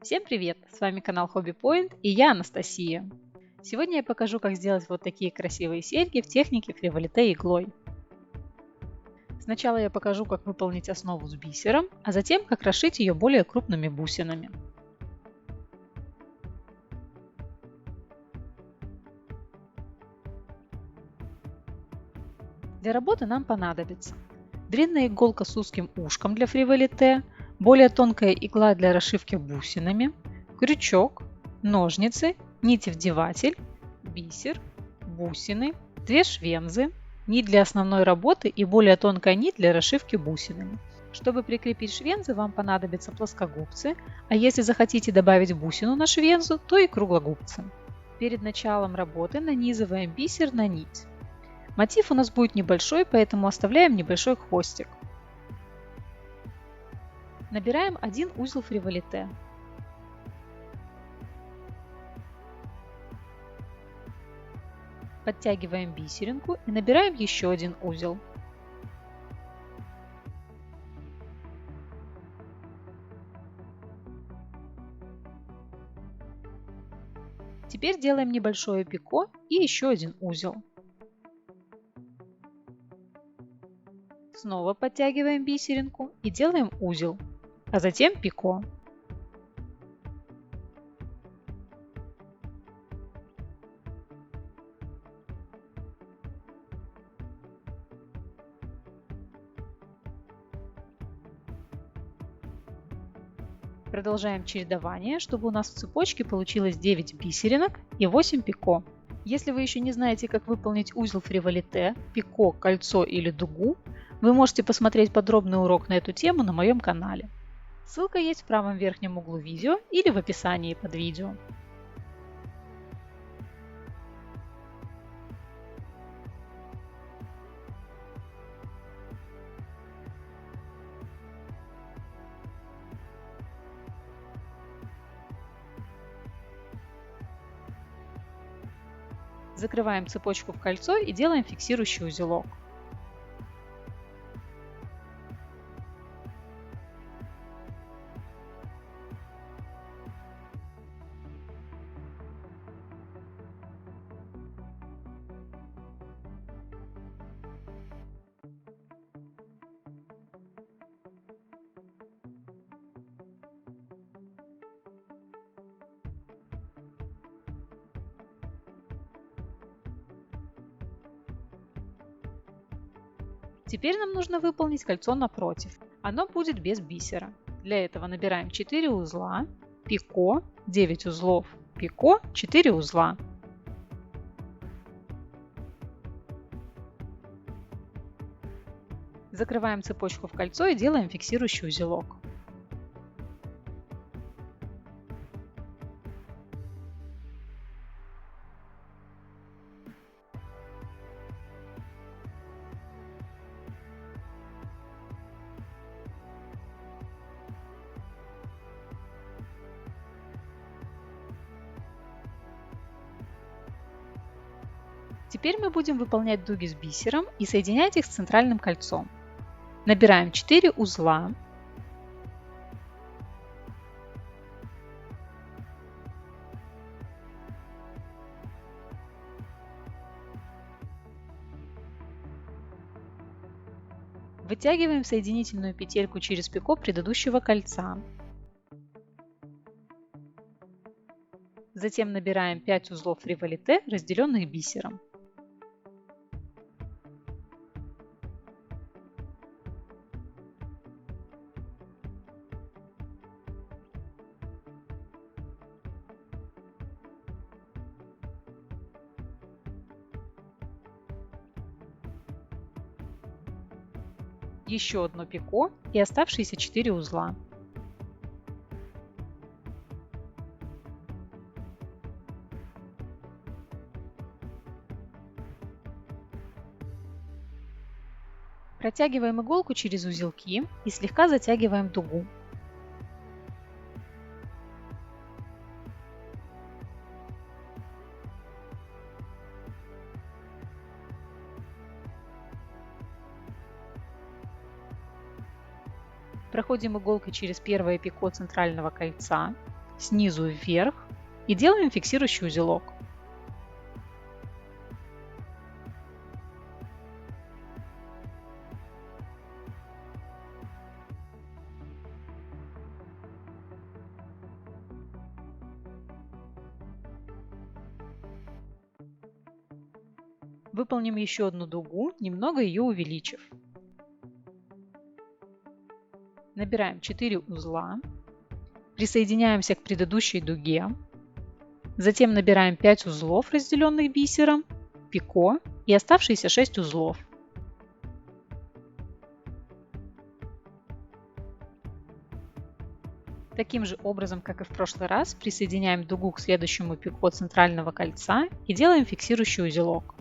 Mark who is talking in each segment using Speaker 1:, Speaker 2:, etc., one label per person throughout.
Speaker 1: Всем привет! С вами канал Hobby Point и я Анастасия. Сегодня я покажу, как сделать вот такие красивые серьги в технике фриволите иглой. Сначала я покажу, как выполнить основу с бисером, а затем как расшить ее более крупными бусинами. Для работы нам понадобится длинная иголка с узким ушком для фриволите, более тонкая игла для расшивки бусинами, крючок, ножницы, нитевдеватель, бисер, бусины, 2 швензы, нить для основной работы и более тонкая нить для расшивки бусинами. Чтобы прикрепить швензы, вам понадобятся плоскогубцы, а если захотите добавить бусину на швензу, то и круглогубцы. Перед началом работы нанизываем бисер на нить. Мотив у нас будет небольшой, поэтому оставляем небольшой хвостик. Набираем 1 узел фриволите. Подтягиваем бисеринку и набираем еще 1 узел. Теперь делаем небольшое пико и еще 1 узел. Снова подтягиваем бисеринку и делаем узел, а затем пико. Продолжаем чередование, чтобы у нас в цепочке получилось 9 бисеринок и 8 пико. Если вы еще не знаете, как выполнить узел фриволите, пико, кольцо или дугу, вы можете посмотреть подробный урок на эту тему на моем канале. Ссылка есть в правом верхнем углу видео или в описании под видео. Закрываем цепочку в кольцо и делаем фиксирующий узелок. Теперь нам нужно выполнить кольцо напротив. Оно будет без бисера. Для этого набираем 4 узла, пико, 9 узлов, пико, 4 узла. Закрываем цепочку в кольцо и делаем фиксирующий узелок. Теперь мы будем выполнять дуги с бисером и соединять их с центральным кольцом. Набираем 4 узла. Вытягиваем соединительную петельку через пико предыдущего кольца. Затем набираем 5 узлов фриволите, разделенных бисером. Еще одно пико и оставшиеся 4 узла. Протягиваем иголку через узелки и слегка затягиваем дугу. Проходим иголкой через первое пико центрального кольца, снизу вверх и делаем фиксирующий узелок. Выполним еще одну дугу, немного ее увеличив. Набираем 4 узла, присоединяемся к предыдущей дуге, затем набираем 5 узлов, разделенных бисером, пико и оставшиеся 6 узлов. Таким же образом, как и в прошлый раз, присоединяем дугу к следующему пико центрального кольца и делаем фиксирующий узелок.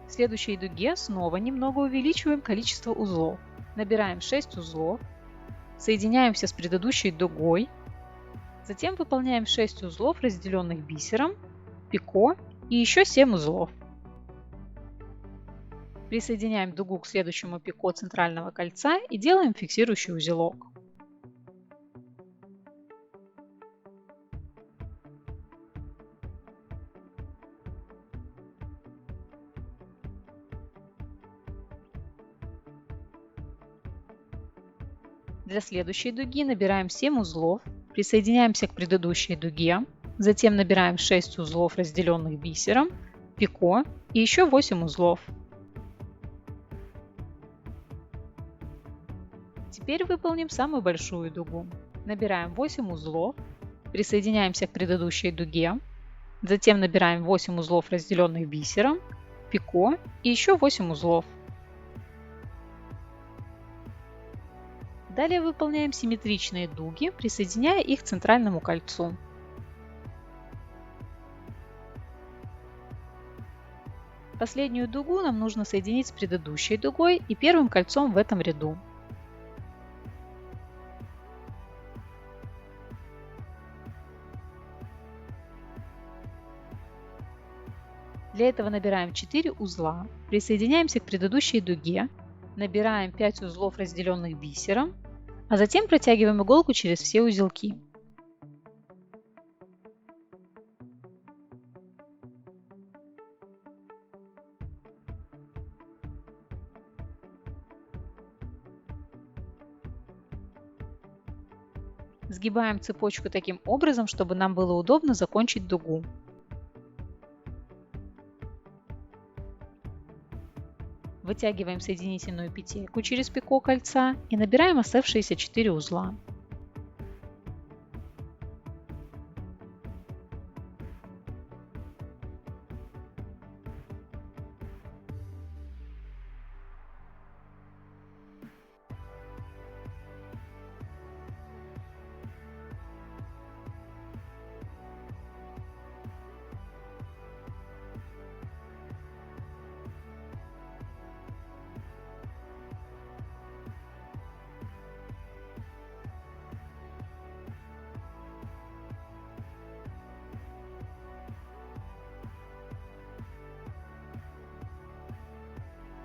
Speaker 1: В следующей дуге снова немного увеличиваем количество узлов. Набираем 6 узлов, соединяемся с предыдущей дугой, затем выполняем 6 узлов, разделенных бисером, пико и еще 7 узлов. Присоединяем дугу к следующему пико центрального кольца и делаем фиксирующий узелок. Для следующей дуги набираем 7 узлов, присоединяемся к предыдущей дуге, затем набираем 6 узлов, разделенных бисером, пико и еще 8 узлов. Теперь выполним самую большую дугу. Набираем 8 узлов, присоединяемся к предыдущей дуге, затем набираем 8 узлов, разделенных бисером, пико и еще 8 узлов. Далее выполняем симметричные дуги, присоединяя их к центральному кольцу. Последнюю дугу нам нужно соединить с предыдущей дугой и первым кольцом в этом ряду. Для этого набираем 4 узла, присоединяемся к предыдущей дуге, набираем 5 узлов, разделенных бисером, а затем протягиваем иголку через все узелки. Сгибаем цепочку таким образом, чтобы нам было удобно закончить дугу. Вытягиваем соединительную петельку через пико кольца и набираем оставшиеся 4 узла.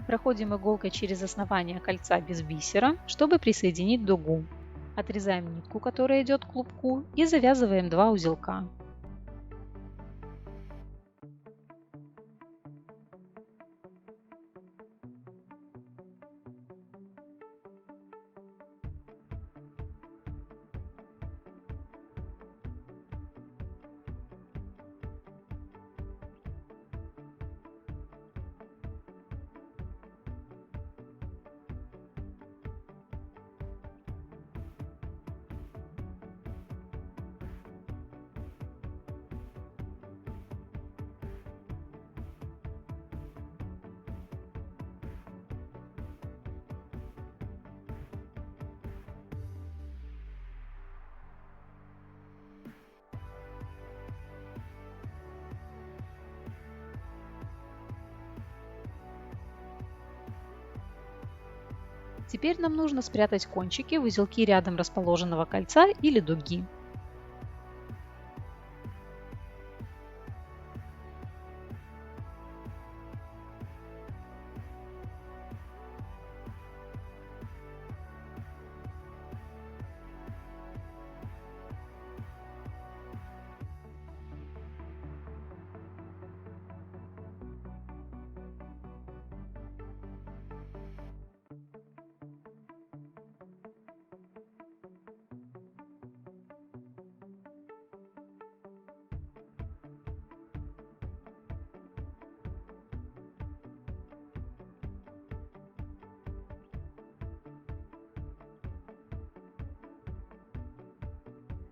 Speaker 1: Проходим иголкой через основание кольца без бисера, чтобы присоединить дугу. Отрезаем нитку, которая идет к клубку, и завязываем 2 узелка. Теперь нам нужно спрятать кончики в узелки рядом расположенного кольца или дуги.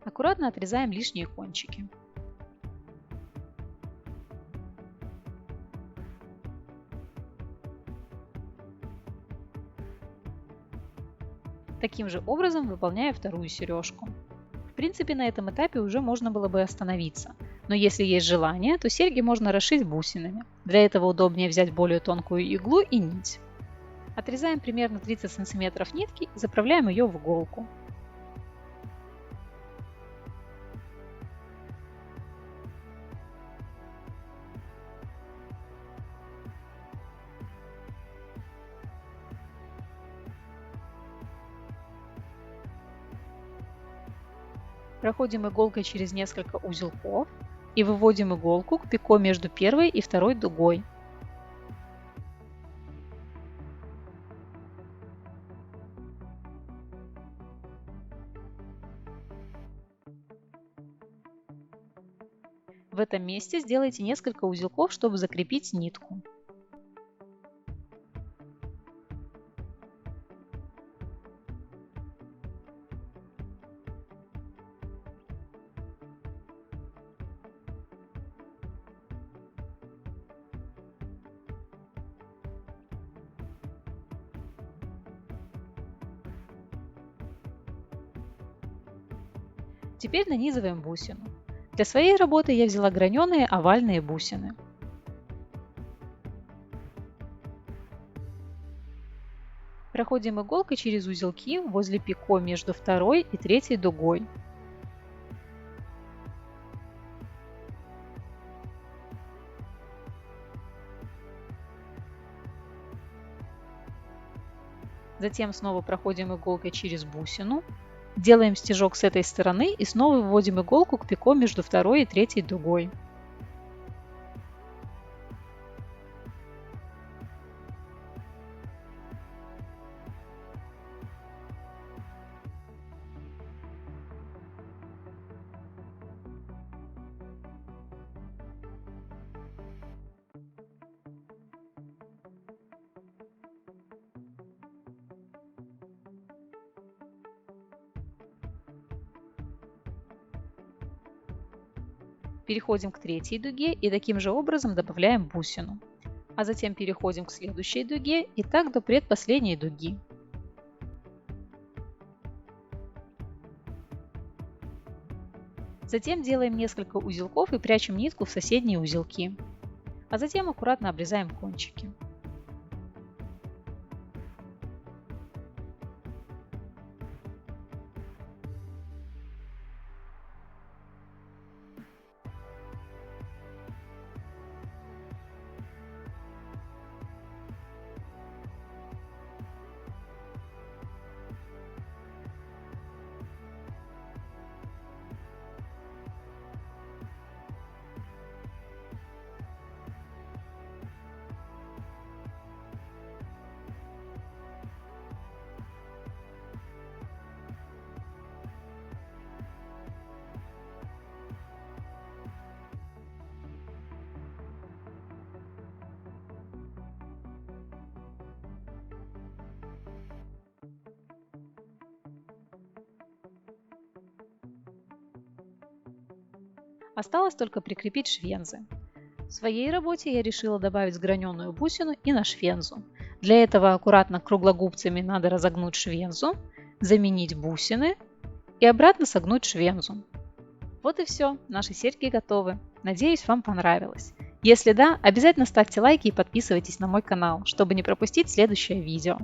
Speaker 1: Аккуратно отрезаем лишние кончики. Таким же образом выполняю вторую сережку. В принципе, на этом этапе уже можно было бы остановиться. Но если есть желание, то серьги можно расшить бусинами. Для этого удобнее взять более тонкую иглу и нить. Отрезаем примерно 30 см нитки и заправляем ее в иголку. Проходим иголкой через несколько узелков и выводим иголку к пико между первой и второй дугой. В этом месте сделайте несколько узелков, чтобы закрепить нитку. Теперь нанизываем бусину. Для своей работы я взяла граненые овальные бусины. Проходим иголкой через узелки возле пико между второй и третьей дугой. Затем снова проходим иголкой через бусину. Делаем стежок с этой стороны и снова вводим иголку к пико между второй и третьей дугой. Переходим к третьей дуге и таким же образом добавляем бусину. А затем переходим к следующей дуге и так до предпоследней дуги. Затем делаем несколько узелков и прячем нитку в соседние узелки. А затем аккуратно обрезаем кончики. Осталось только прикрепить швензы. В своей работе я решила добавить граненую бусину и на швензу. Для этого аккуратно круглогубцами надо разогнуть швензу, заменить бусины и обратно согнуть швензу. Вот и все, наши серьги готовы. Надеюсь, вам понравилось. Если да, обязательно ставьте лайки и подписывайтесь на мой канал, чтобы не пропустить следующее видео.